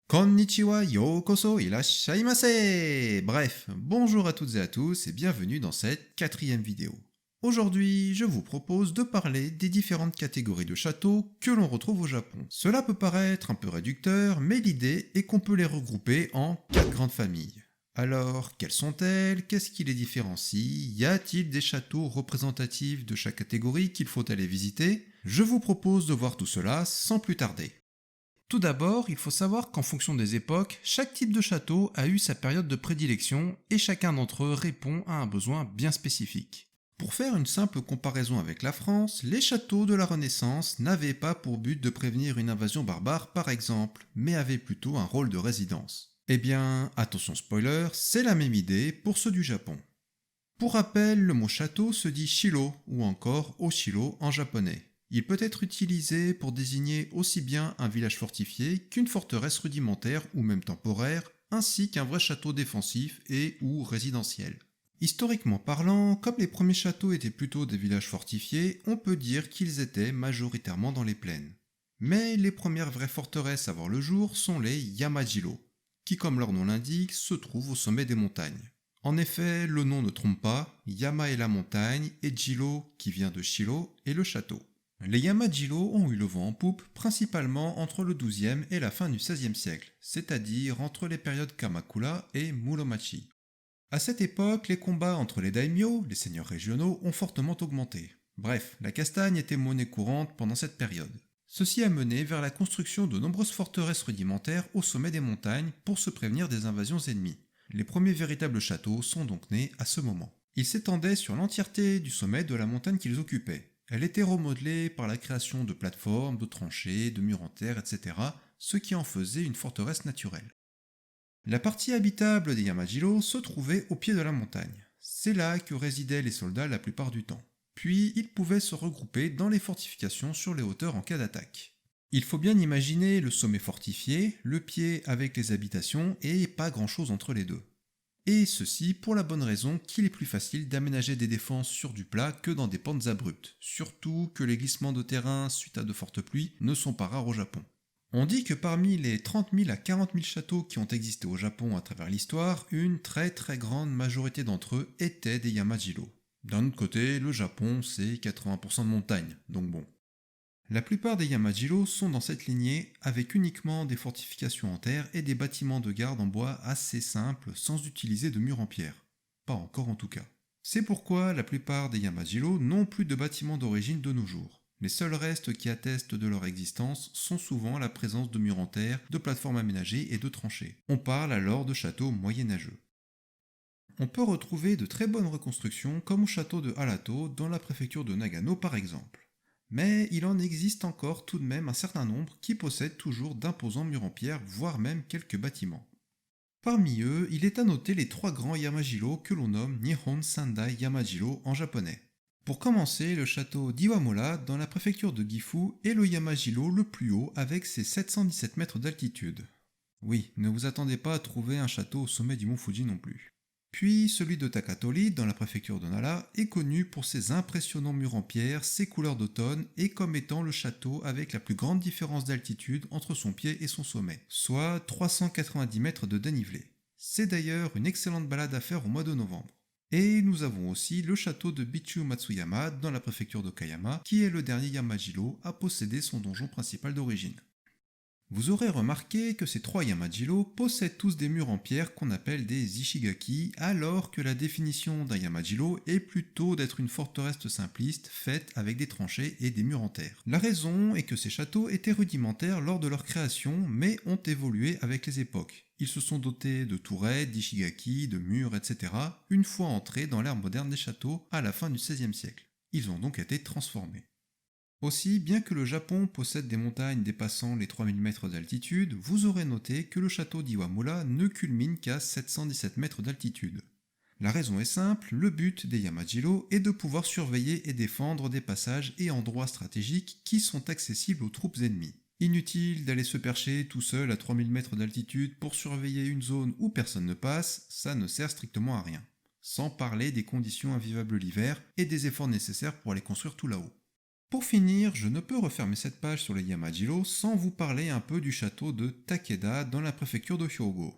Konnichiwa, yokoso, irashaimase. Bref, bonjour à toutes et à tous et bienvenue dans cette quatrième vidéo. Aujourd'hui, je vous propose de parler des différentes catégories de châteaux que l'on retrouve au Japon. Cela peut paraître un peu réducteur, mais l'idée est qu'on peut les regrouper en 4 grandes familles. Alors, quelles sont-elles? Qu'est-ce qui les différencie? Y a-t-il des châteaux représentatifs de chaque catégorie qu'il faut aller visiter? Je vous propose de voir tout cela sans plus tarder. Tout d'abord, il faut savoir qu'en fonction des époques, chaque type de château a eu sa période de prédilection et chacun d'entre eux répond à un besoin bien spécifique. Pour faire une simple comparaison avec la France, les châteaux de la Renaissance n'avaient pas pour but de prévenir une invasion barbare par exemple, mais avaient plutôt un rôle de résidence. Eh bien, attention spoiler, c'est la même idée pour ceux du Japon. Pour rappel, le mot château se dit shiro ou encore oshiro en japonais. Il peut être utilisé pour désigner aussi bien un village fortifié qu'une forteresse rudimentaire ou même temporaire, ainsi qu'un vrai château défensif et ou résidentiel. Historiquement parlant, comme les premiers châteaux étaient plutôt des villages fortifiés, on peut dire qu'ils étaient majoritairement dans les plaines. Mais les premières vraies forteresses à voir le jour sont les Yamajiro, qui comme leur nom l'indique, se trouvent au sommet des montagnes. En effet, le nom ne trompe pas, Yama est la montagne et Jiro, qui vient de Shiro, est le château. Les Yamajiro ont eu le vent en poupe principalement entre le XIIe et la fin du XVIe siècle, c'est-à-dire entre les périodes Kamakura et Muromachi. À cette époque, les combats entre les daimyo, les seigneurs régionaux, ont fortement augmenté. Bref, la castagne était monnaie courante pendant cette période. Ceci a mené vers la construction de nombreuses forteresses rudimentaires au sommet des montagnes pour se prévenir des invasions ennemies. Les premiers véritables châteaux sont donc nés à ce moment. Ils s'étendaient sur l'entièreté du sommet de la montagne qu'ils occupaient. Elle était remodelée par la création de plateformes, de tranchées, de murs en terre, etc., ce qui en faisait une forteresse naturelle. La partie habitable des Yamajiro se trouvait au pied de la montagne. C'est là que résidaient les soldats la plupart du temps. Puis ils pouvaient se regrouper dans les fortifications sur les hauteurs en cas d'attaque. Il faut bien imaginer le sommet fortifié, le pied avec les habitations et pas grand chose entre les deux. Et ceci pour la bonne raison qu'il est plus facile d'aménager des défenses sur du plat que dans des pentes abruptes, surtout que les glissements de terrain suite à de fortes pluies ne sont pas rares au Japon. On dit que parmi les 30 000 à 40 000 châteaux qui ont existé au Japon à travers l'histoire, une très grande majorité d'entre eux étaient des Yamajiro. D'un autre côté, le Japon c'est 80% de montagnes, donc bon. La plupart des Yamajiro sont dans cette lignée avec uniquement des fortifications en terre et des bâtiments de garde en bois assez simples sans utiliser de murs en pierre. Pas encore en tout cas. C'est pourquoi la plupart des Yamajiro n'ont plus de bâtiments d'origine de nos jours. Les seuls restes qui attestent de leur existence sont souvent la présence de murs en terre, de plateformes aménagées et de tranchées. On parle alors de châteaux moyenâgeux. On peut retrouver de très bonnes reconstructions comme au château de Harato dans la préfecture de Nagano par exemple. Mais il en existe encore tout de même un certain nombre qui possèdent toujours d'imposants murs en pierre, voire même quelques bâtiments. Parmi eux, il est à noter les 3 grands Yamajiro que l'on nomme Nihon Sendai Yamajiro en japonais. Pour commencer, le château d'Iwamola dans la préfecture de Gifu est le Yamajiro le plus haut avec ses 717 mètres d'altitude. Oui, ne vous attendez pas à trouver un château au sommet du mont Fuji non plus. Puis celui de Takatori, dans la préfecture de Nara, est connu pour ses impressionnants murs en pierre, ses couleurs d'automne et comme étant le château avec la plus grande différence d'altitude entre son pied et son sommet, soit 390 mètres de dénivelé. C'est d'ailleurs une excellente balade à faire au mois de novembre. Et nous avons aussi le château de Bichu Matsuyama dans la préfecture d'Okayama, qui est le dernier Yamajiro à posséder son donjon principal d'origine. Vous aurez remarqué que ces 3 Yamajiro possèdent tous des murs en pierre qu'on appelle des Ishigaki, alors que la définition d'un Yamajiro est plutôt d'être une forteresse simpliste faite avec des tranchées et des murs en terre. La raison est que ces châteaux étaient rudimentaires lors de leur création, mais ont évolué avec les époques. Ils se sont dotés de tourelles, d'Ishigaki, de murs, etc., une fois entrés dans l'ère moderne des châteaux à la fin du XVIe siècle. Ils ont donc été transformés. Aussi, bien que le Japon possède des montagnes dépassant les 3000 mètres d'altitude, vous aurez noté que le château d'Iwamura ne culmine qu'à 717 mètres d'altitude. La raison est simple, le but des Yamajiro est de pouvoir surveiller et défendre des passages et endroits stratégiques qui sont accessibles aux troupes ennemies. Inutile d'aller se percher tout seul à 3000 mètres d'altitude pour surveiller une zone où personne ne passe, ça ne sert strictement à rien. Sans parler des conditions invivables l'hiver et des efforts nécessaires pour aller construire tout là-haut. Pour finir, je ne peux refermer cette page sur les Yamajiro sans vous parler un peu du château de Takeda dans la préfecture de Hyogo.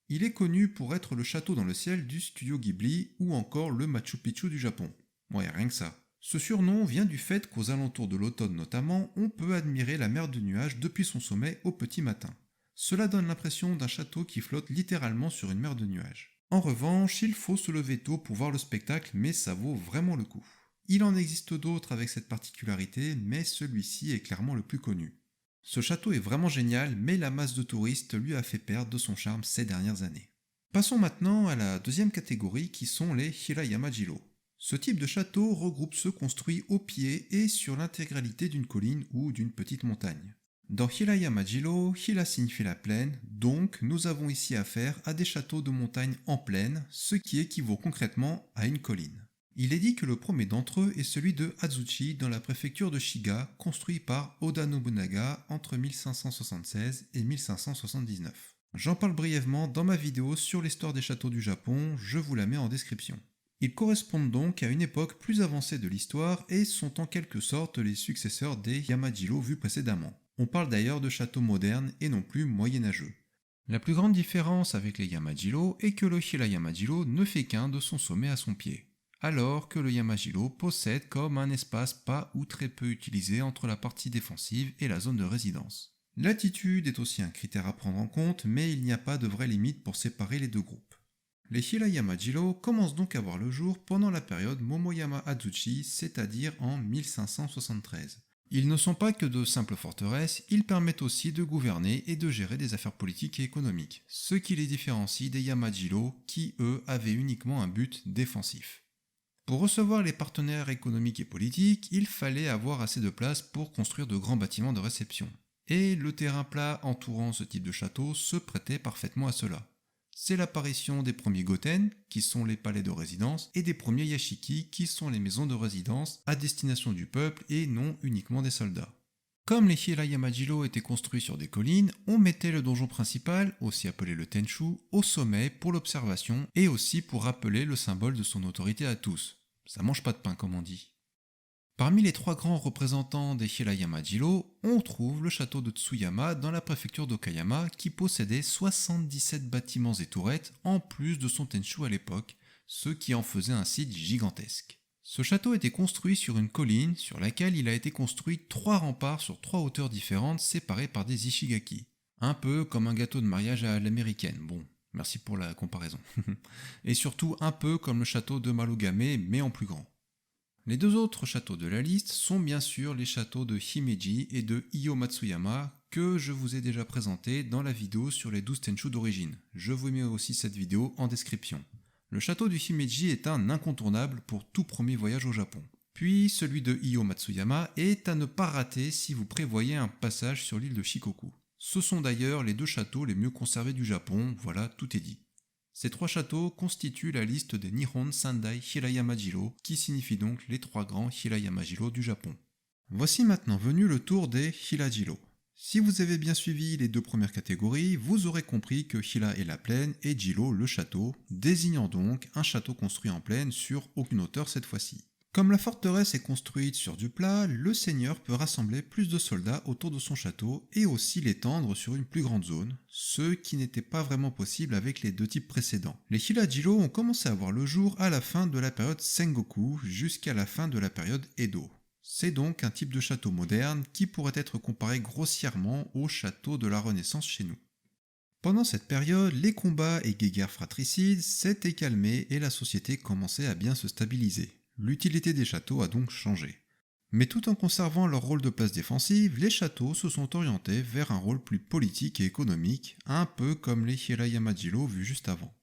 Il est connu pour être le château dans le ciel du studio Ghibli ou encore le Machu Picchu du Japon. Ouais, rien que ça. Ce surnom vient du fait qu'aux alentours de l'automne notamment, on peut admirer la mer de nuages depuis son sommet au petit matin. Cela donne l'impression d'un château qui flotte littéralement sur une mer de nuages. En revanche, il faut se lever tôt pour voir le spectacle, mais ça vaut vraiment le coup. Il en existe d'autres avec cette particularité, mais celui-ci est clairement le plus connu. Ce château est vraiment génial, mais la masse de touristes lui a fait perdre de son charme ces dernières années. Passons maintenant à la deuxième catégorie qui sont les Hira-Yama-jiro. Ce type de château regroupe ceux construits au pied et sur l'intégralité d'une colline ou d'une petite montagne. Dans Hira-Yama-jiro, Hira signifie la plaine, donc nous avons ici affaire à des châteaux de montagne en plaine, ce qui équivaut concrètement à une colline. Il est dit que le premier d'entre eux est celui de Azuchi dans la préfecture de Shiga, construit par Oda Nobunaga entre 1576 et 1579. J'en parle brièvement dans ma vidéo sur l'histoire des châteaux du Japon, je vous la mets en description. Ils correspondent donc à une époque plus avancée de l'histoire et sont en quelque sorte les successeurs des Yamajiro vus précédemment. On parle d'ailleurs de châteaux modernes et non plus moyenâgeux. La plus grande différence avec les Yamajiro est que le Hira-Yamajiro ne fait qu'un de son sommet à son pied, alors que le Yamajiro possède comme un espace pas ou très peu utilisé entre la partie défensive et la zone de résidence. L'altitude est aussi un critère à prendre en compte, mais il n'y a pas de vraie limite pour séparer les deux groupes. Les Hira-Yamajiro commencent donc à voir le jour pendant la période Momoyama-Azuchi, c'est-à-dire en 1573. Ils ne sont pas que de simples forteresses, ils permettent aussi de gouverner et de gérer des affaires politiques et économiques, ce qui les différencie des Yamajiro qui, eux, avaient uniquement un but défensif. Pour recevoir les partenaires économiques et politiques, il fallait avoir assez de place pour construire de grands bâtiments de réception. Et le terrain plat entourant ce type de château se prêtait parfaitement à cela. C'est l'apparition des premiers goten, qui sont les palais de résidence, et des premiers yashiki, qui sont les maisons de résidence à destination du peuple et non uniquement des soldats. Comme les Hira-Yamajiro étaient construits sur des collines, on mettait le donjon principal, aussi appelé le Tenshu, au sommet pour l'observation et aussi pour rappeler le symbole de son autorité à tous. Ça mange pas de pain comme on dit. Parmi les trois grands représentants des Hira-Yamajiro, on trouve le château de Tsuyama dans la préfecture d'Okayama qui possédait 77 bâtiments et tourrettes en plus de son Tenshu à l'époque, ce qui en faisait un site gigantesque. Ce château était construit sur une colline sur laquelle il a été construit 3 remparts sur 3 hauteurs différentes séparés par des ishigaki. Un peu comme un gâteau de mariage à l'américaine, bon, merci pour la comparaison. Et surtout un peu comme le château de Marugame mais en plus grand. Les deux autres châteaux de la liste sont bien sûr les châteaux de Himeji et de Iyo Matsuyama que je vous ai déjà présentés dans la vidéo sur les 12 Tenshu d'origine. Je vous mets aussi cette vidéo en description. Le château du Himeji est un incontournable pour tout premier voyage au Japon. Puis celui de Iyo Matsuyama est à ne pas rater si vous prévoyez un passage sur l'île de Shikoku. Ce sont d'ailleurs les deux châteaux les mieux conservés du Japon, voilà, tout est dit. Ces 3 châteaux constituent la liste des Nihon Sandai Hira-Yamajiro, qui signifie donc les 3 grands Hira-Yamajiro du Japon. Voici maintenant venu le tour des Hira-jiro. Si vous avez bien suivi les 2 premières catégories, vous aurez compris que Hira est la plaine et Jiro le château, désignant donc un château construit en plaine sur aucune hauteur cette fois-ci. Comme la forteresse est construite sur du plat, le seigneur peut rassembler plus de soldats autour de son château et aussi l'étendre sur une plus grande zone, ce qui n'était pas vraiment possible avec les 2 types précédents. Les Hira-jiro ont commencé à voir le jour à la fin de la période Sengoku jusqu'à la fin de la période Edo. C'est donc un type de château moderne qui pourrait être comparé grossièrement au château de la Renaissance chez nous. Pendant cette période, les combats et guerres fratricides s'étaient calmés et la société commençait à bien se stabiliser. L'utilité des châteaux a donc changé. Mais tout en conservant leur rôle de place défensive, les châteaux se sont orientés vers un rôle plus politique et économique, un peu comme les Hira-Yamajiro vus juste avant.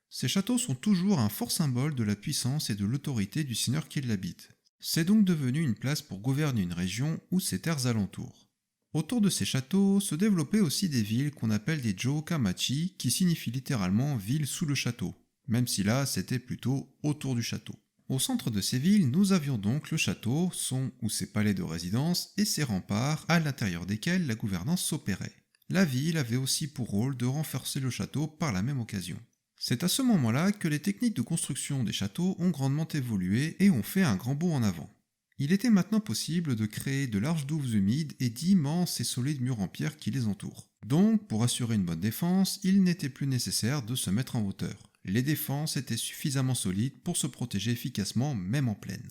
Ces châteaux sont toujours un fort symbole de la puissance et de l'autorité du seigneur qui l'habite. C'est donc devenu une place pour gouverner une région ou ses terres alentours. Autour de ces châteaux se développaient aussi des villes qu'on appelle des Jōkamachi, qui signifient littéralement ville sous le château, même si là c'était plutôt autour du château. Au centre de ces villes, nous avions donc le château, son ou ses palais de résidence et ses remparts à l'intérieur desquels la gouvernance s'opérait. La ville avait aussi pour rôle de renforcer le château par la même occasion. C'est à ce moment-là que les techniques de construction des châteaux ont grandement évolué et ont fait un grand bond en avant. Il était maintenant possible de créer de larges douves humides et d'immenses et solides murs en pierre qui les entourent. Donc, pour assurer une bonne défense, il n'était plus nécessaire de se mettre en hauteur. Les défenses étaient suffisamment solides pour se protéger efficacement, même en plaine.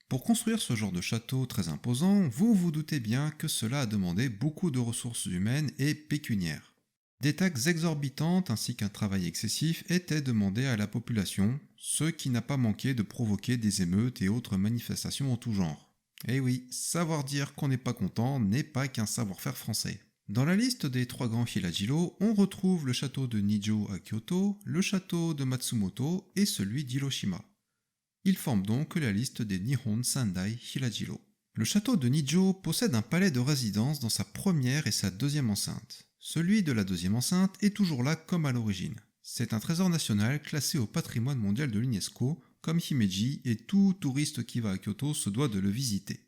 Pour construire ce genre de château très imposant, vous vous doutez bien que cela a demandé beaucoup de ressources humaines et pécuniaires. Des taxes exorbitantes ainsi qu'un travail excessif étaient demandés à la population, ce qui n'a pas manqué de provoquer des émeutes et autres manifestations en tout genre. Eh oui, savoir dire qu'on n'est pas content n'est pas qu'un savoir-faire français. Dans la liste des 3 grands Hirajiro, on retrouve le château de Nijo à Kyoto, le château de Matsumoto et celui d'Hiroshima. Ils forment donc la liste des Nihon Sendai Hirajiro. Le château de Nijo possède un palais de résidence dans sa première et sa deuxième enceinte. Celui de la deuxième enceinte est toujours là comme à l'origine. C'est un trésor national classé au patrimoine mondial de l'UNESCO, comme Himeji, et tout touriste qui va à Kyoto se doit de le visiter.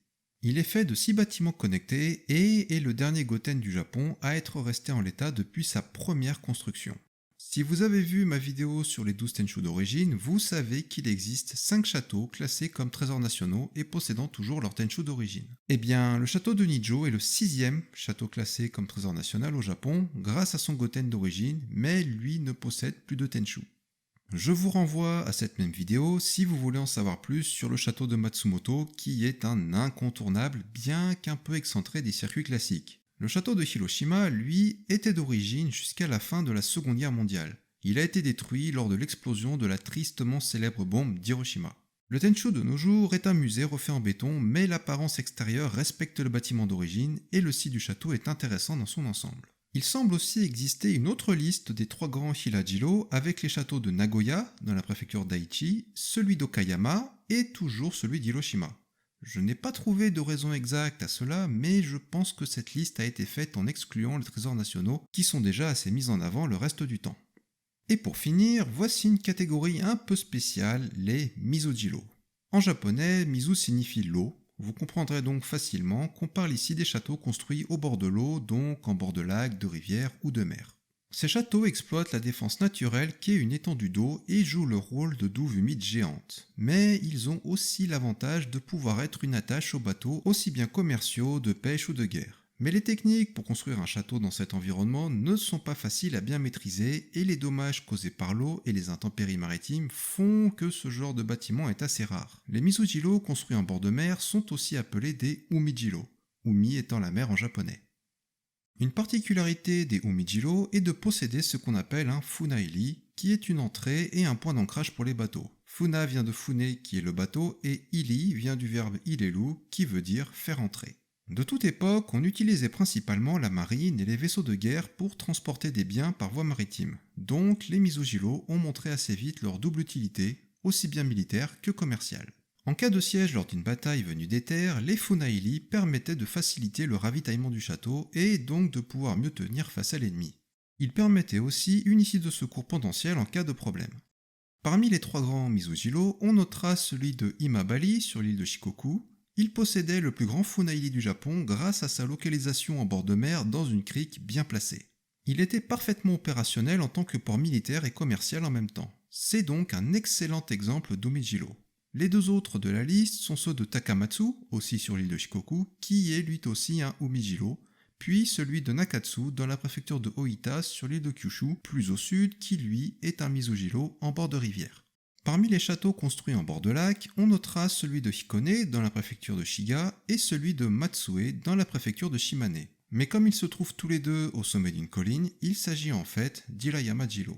Il est fait de 6 bâtiments connectés et est le dernier goten du Japon à être resté en l'état depuis sa première construction. Si vous avez vu ma vidéo sur les 12 Tenchu d'origine, vous savez qu'il existe 5 châteaux classés comme trésors nationaux et possédant toujours leur Tenchu d'origine. Eh bien, le château de Nijo est le 6e château classé comme trésor national au Japon grâce à son goten d'origine, mais lui ne possède plus de Tenchu. Je vous renvoie à cette même vidéo si vous voulez en savoir plus sur le château de Matsumoto qui est un incontournable bien qu'un peu excentré des circuits classiques. Le château de Hiroshima, lui, était d'origine jusqu'à la fin de la Seconde Guerre mondiale. Il a été détruit lors de l'explosion de la tristement célèbre bombe d'Hiroshima. Le Tenchu de nos jours est un musée refait en béton, mais l'apparence extérieure respecte le bâtiment d'origine et le site du château est intéressant dans son ensemble. Il semble aussi exister une autre liste des 3 grands Hirajiro avec les châteaux de Nagoya, dans la préfecture d'Aichi, celui d'Okayama et toujours celui d'Hiroshima. Je n'ai pas trouvé de raison exacte à cela, mais je pense que cette liste a été faite en excluant les trésors nationaux qui sont déjà assez mis en avant le reste du temps. Et pour finir, voici une catégorie un peu spéciale, les Mizujiro. En japonais, Mizu signifie l'eau. Vous comprendrez donc facilement qu'on parle ici des châteaux construits au bord de l'eau, donc en bord de lac, de rivière ou de mer. Ces châteaux exploitent la défense naturelle qu'est une étendue d'eau et jouent le rôle de douves humides géantes. Mais ils ont aussi l'avantage de pouvoir être une attache aux bateaux aussi bien commerciaux, de pêche ou de guerre. Mais les techniques pour construire un château dans cet environnement ne sont pas faciles à bien maîtriser et les dommages causés par l'eau et les intempéries maritimes font que ce genre de bâtiment est assez rare. Les Mizujiro construits en bord de mer sont aussi appelés des Umijiro, Umi étant la mer en japonais. Une particularité des Umijiro est de posséder ce qu'on appelle un funaili, qui est une entrée et un point d'ancrage pour les bateaux. Funa vient de fune qui est le bateau et ili vient du verbe ilelu qui veut dire faire entrer. De toute époque, on utilisait principalement la marine et les vaisseaux de guerre pour transporter des biens par voie maritime. Donc les Mizujiro ont montré assez vite leur double utilité, aussi bien militaire que commerciale. En cas de siège lors d'une bataille venue des terres, les funaili permettaient de faciliter le ravitaillement du château et donc de pouvoir mieux tenir face à l'ennemi. Ils permettaient aussi une issue de secours potentielle en cas de problème. Parmi les 3 grands Mizujiro, on notera celui de Imabari sur l'île de Shikoku. Il possédait le plus grand funaili du Japon grâce à sa localisation en bord de mer dans une crique bien placée. Il était parfaitement opérationnel en tant que port militaire et commercial en même temps. C'est donc un excellent exemple d'Umijiro. Les 2 autres de la liste sont ceux de Takamatsu, aussi sur l'île de Shikoku, qui est lui aussi un Umijiro, puis celui de Nakatsu dans la préfecture de Oita sur l'île de Kyushu, plus au sud, qui lui est un Mizujiro en bord de rivière. Parmi les châteaux construits en bord de lac, on notera celui de Hikone dans la préfecture de Shiga et celui de Matsue dans la préfecture de Shimane. Mais comme ils se trouvent tous les deux au sommet d'une colline, il s'agit en fait d'Hirayama-jiro.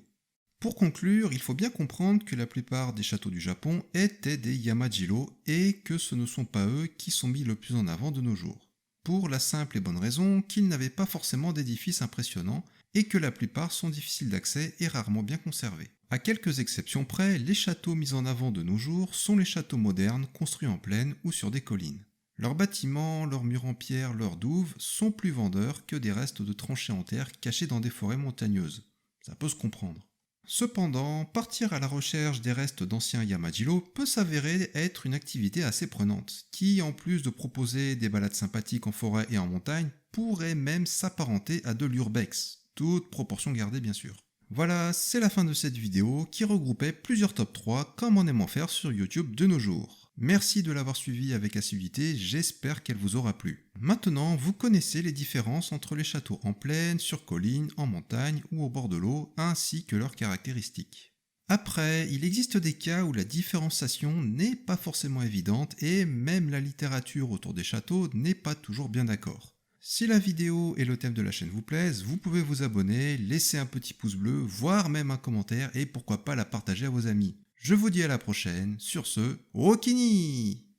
Pour conclure, il faut bien comprendre que la plupart des châteaux du Japon étaient des Yamajiro et que ce ne sont pas eux qui sont mis le plus en avant de nos jours. Pour la simple et bonne raison qu'ils n'avaient pas forcément d'édifices impressionnants et que la plupart sont difficiles d'accès et rarement bien conservés. À quelques exceptions près, les châteaux mis en avant de nos jours sont les châteaux modernes construits en plaine ou sur des collines. Leurs bâtiments, leurs murs en pierre, leurs douves sont plus vendeurs que des restes de tranchées en terre cachés dans des forêts montagneuses. Ça peut se comprendre. Cependant, partir à la recherche des restes d'anciens Yamajiro peut s'avérer être une activité assez prenante, qui, en plus de proposer des balades sympathiques en forêt et en montagne, pourrait même s'apparenter à de l'urbex, toute proportion gardée bien sûr. Voilà, c'est la fin de cette vidéo qui regroupait plusieurs top 3 comme on aime en faire sur YouTube de nos jours. Merci de l'avoir suivi avec assiduité, j'espère qu'elle vous aura plu. Maintenant, vous connaissez les différences entre les châteaux en plaine, sur colline, en montagne ou au bord de l'eau, ainsi que leurs caractéristiques. Après, il existe des cas où la différenciation n'est pas forcément évidente et même la littérature autour des châteaux n'est pas toujours bien d'accord. Si la vidéo et le thème de la chaîne vous plaisent, vous pouvez vous abonner, laisser un petit pouce bleu, voire même un commentaire et pourquoi pas la partager à vos amis. Je vous dis à la prochaine, sur ce, Okini!